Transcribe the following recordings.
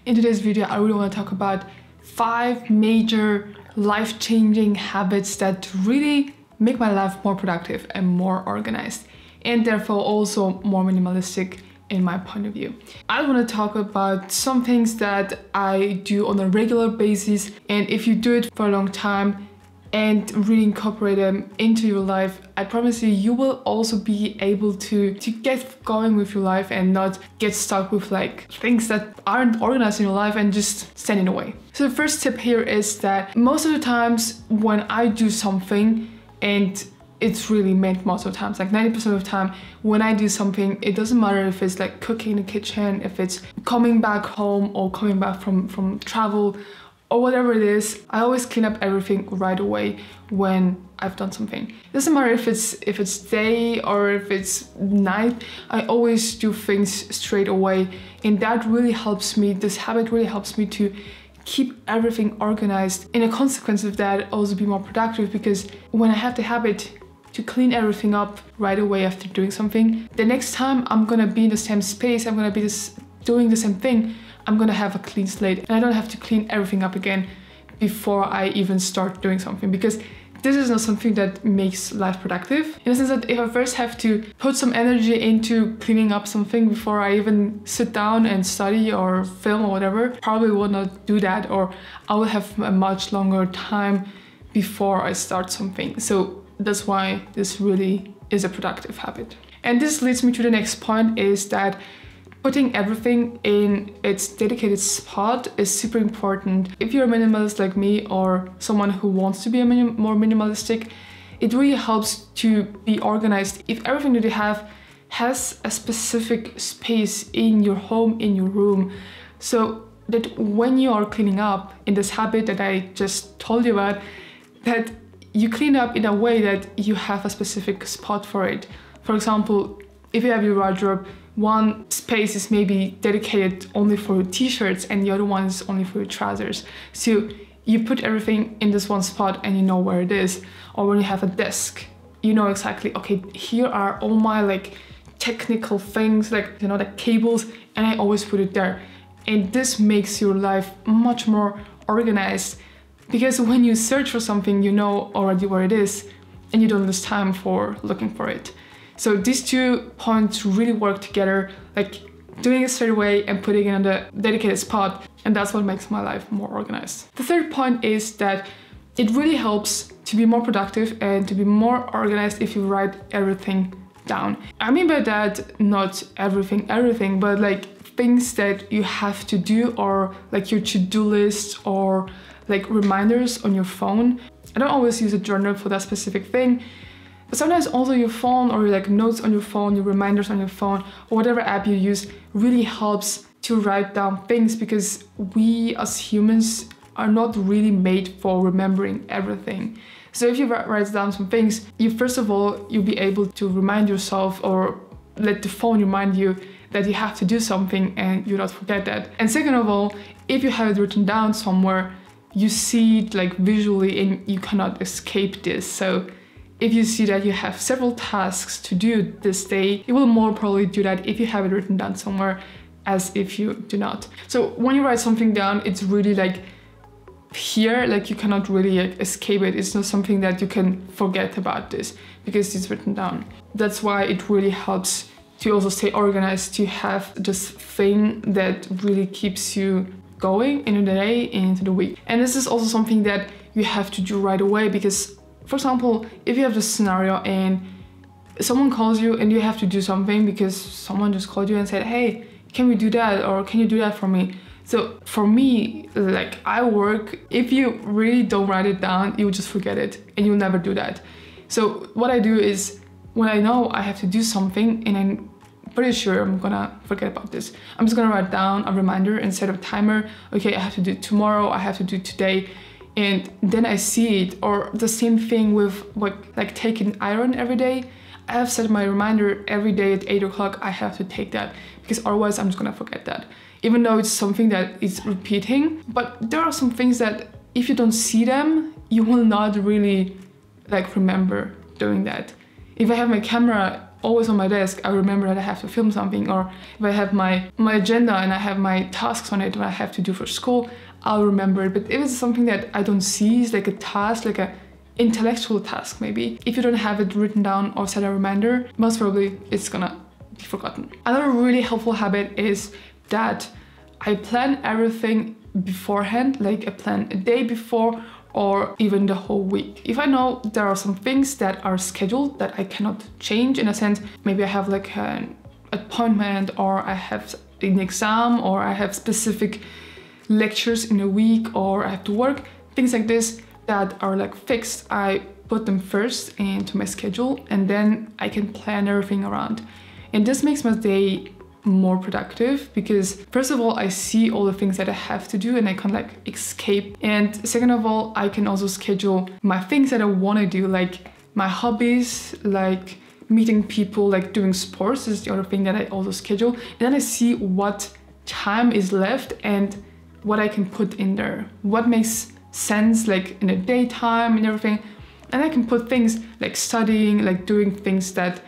In today's video, I really want to talk about 5 major life-changing habits that really make my life more productive and more organized, and therefore also more minimalistic in my point of view. I want to talk about some things that I do on a regular basis, and if you do it for a long time and really incorporate them into your life, I promise you, you will also be able to get going with your life and not get stuck with like things that aren't organized in your life and just stand in the way. So the first tip here is that most of the times when I do something, and it's really meant most of the times, like 90% of the time, when I do something, it doesn't matter if it's like cooking in the kitchen, if it's coming back home or coming back from travel or whatever it is, I always clean up everything right away when I've done something. It doesn't matter if it's day or if it's night, I always do things straight away. And that really helps me, this habit really helps me to keep everything organized. And a consequence of that, also be more productive, because when I have the habit to clean everything up right away after doing something, the next time I'm gonna be in the same space, I'm gonna be doing the same thing, I'm gonna have a clean slate and I don't have to clean everything up again before I even start doing something, because this is not something that makes life productive. In the sense that if I first have to put some energy into cleaning up something before I even sit down and study or film or whatever, probably will not do that, or I will have a much longer time before I start something. So that's why this really is a productive habit. And this leads me to the next point, is that putting everything in its dedicated spot is super important. If you're a minimalist like me, or someone who wants to be more minimalistic, it really helps to be organized if everything that you have has a specific space in your home, in your room, so that when you are cleaning up in this habit that I just told you about, that you clean up in a way that you have a specific spot for it. For example, if you have your wardrobe, one space is maybe dedicated only for your t-shirts and the other one is only for your trousers. So you put everything in this one spot and you know where it is. Or when you have a desk, you know exactly, okay, here are all my like technical things, like, you know, the cables, and I always put it there. And this makes your life much more organized, because when you search for something, you know already where it is and you don't lose time for looking for it. So these 2 points really work together, like doing it straight away and putting it in the dedicated spot, and that's what makes my life more organized. The third point is that it really helps to be more productive and to be more organized if you write everything down. I mean by that, not everything, but like things that you have to do, or like your to-do list, or like reminders on your phone. I don't always use a journal for that specific thing, but sometimes also your phone, or like notes on your phone, your reminders on your phone, or whatever app you use really helps to write down things, because we as humans are not really made for remembering everything. So if you write down some things, first of all, you'll be able to remind yourself, or let the phone remind you that you have to do something and you not forget that. And second of all, if you have it written down somewhere, you see it like visually and you cannot escape this. So if you see that you have several tasks to do this day, you will more probably do that if you have it written down somewhere, as if you do not. So when you write something down, it's really like here, like you cannot really escape it. It's not something that you can forget about this, because it's written down. That's why it really helps to also stay organized, to have this thing that really keeps you going into the day, into the week. And this is also something that you have to do right away, because for example, if you have this scenario and someone calls you and you have to do something because someone just called you and said, hey, can we do that? Or can you do that for me? So for me, like I work, if you really don't write it down, you will just forget it and you'll never do that. So what I do is, when I know I have to do something and I'm pretty sure I'm gonna forget about this, I'm just gonna write down a reminder instead of a timer. Okay, I have to do it tomorrow, I have to do it today. And then I see it. Or the same thing with like taking iron every day. I have set my reminder every day at 8 o'clock, I have to take that, because otherwise I'm just gonna forget that. Even though it's something that is repeating, but there are some things that if you don't see them, you will not really like remember doing that. If I have my camera always on my desk, I remember that I have to film something, or if I have my agenda and I have my tasks on it, what I have to do for school, I'll remember it. But if it's something that I don't see, it's like a task, like a intellectual task maybe, if you don't have it written down or set a reminder, most probably it's gonna be forgotten. Another really helpful habit is that I plan everything beforehand, like I plan a day before or even the whole week. If I know there are some things that are scheduled that I cannot change, in a sense, maybe I have like an appointment, or I have an exam, or I have specific lectures in a week, or I have to work, things like this that are like fixed, I put them first into my schedule, and then I can plan everything around. And this makes my day more productive because first of all, I see all the things that I have to do and I can like escape. And second of all, I can also schedule my things that I want to do, like my hobbies, like meeting people, like doing sports is the other thing that I also schedule. And then I see what time is left and what I can put in there, what makes sense like in the daytime and everything. And I can put things like studying, like doing things that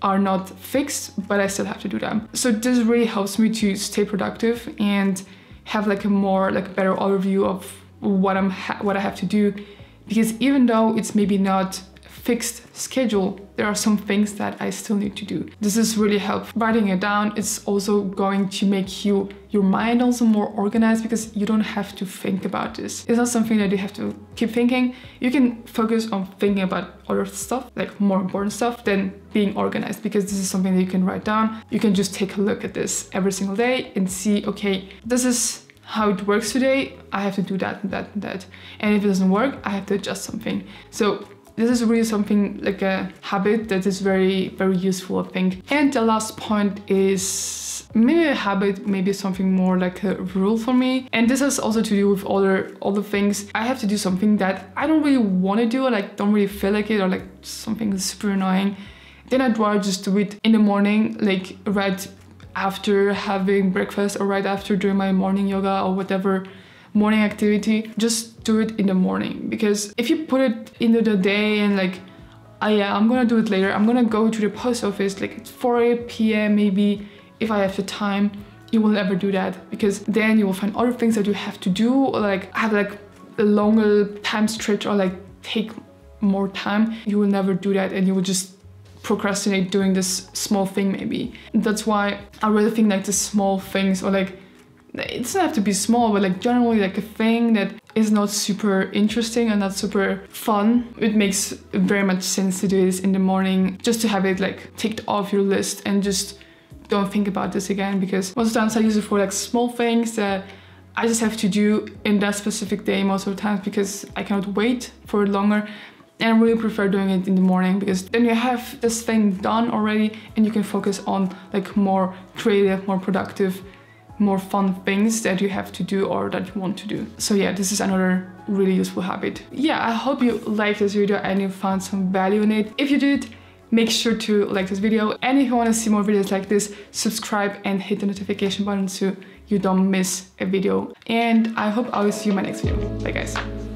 are not fixed, but I still have to do them. So this really helps me to stay productive and have like a more like better overview of what I have to do, because even though it's maybe not fixed schedule, there are some things that I still need to do. This is really helpful. Writing it down, it's also going to make your mind also more organized, because you don't have to think about this. It's not something that you have to keep thinking. You can focus on thinking about other stuff, like more important stuff, than being organized, because this is something that you can write down. You can just take a look at this every single day and see, okay, this is how it works today. I have to do that and that and that. And if it doesn't work, I have to adjust something. So this is really something like a habit that is very, very useful, I think. And the last point is maybe a habit, maybe something more like a rule for me. And this has also to do with other things. I have to do something that I don't really want to do, or like don't really feel like it, or like something super annoying. Then I'd rather just do it in the morning, like right after having breakfast, or right after doing my morning yoga or whatever morning activity. Just do it in the morning, because if you put it into the day and like, oh yeah, I'm gonna do it later, I'm gonna go to the post office like at 4 p.m. maybe, if I have the time, you will never do that, because then you will find other things that you have to do, or like have like a longer time stretch, or like take more time. You will never do that, and you will just procrastinate doing this small thing maybe. That's why I really think like the small things, or like, it doesn't have to be small, but like generally like a thing that is not super interesting and not super fun, it makes very much sense to do this in the morning, just to have it like ticked off your list and just don't think about this again. Because most of the times I use it for like small things that I just have to do in that specific day most of the times, because I cannot wait for it longer. And I really prefer doing it in the morning, because then you have this thing done already and you can focus on like more creative, more productive, more fun things that you have to do or that you want to do. So yeah, this is another really useful habit. Yeah, I hope you liked this video and you found some value in it. If you did, make sure to like this video. And if you want to see more videos like this, subscribe and hit the notification button so you don't miss a video. And I hope I will see you in my next video. Bye guys.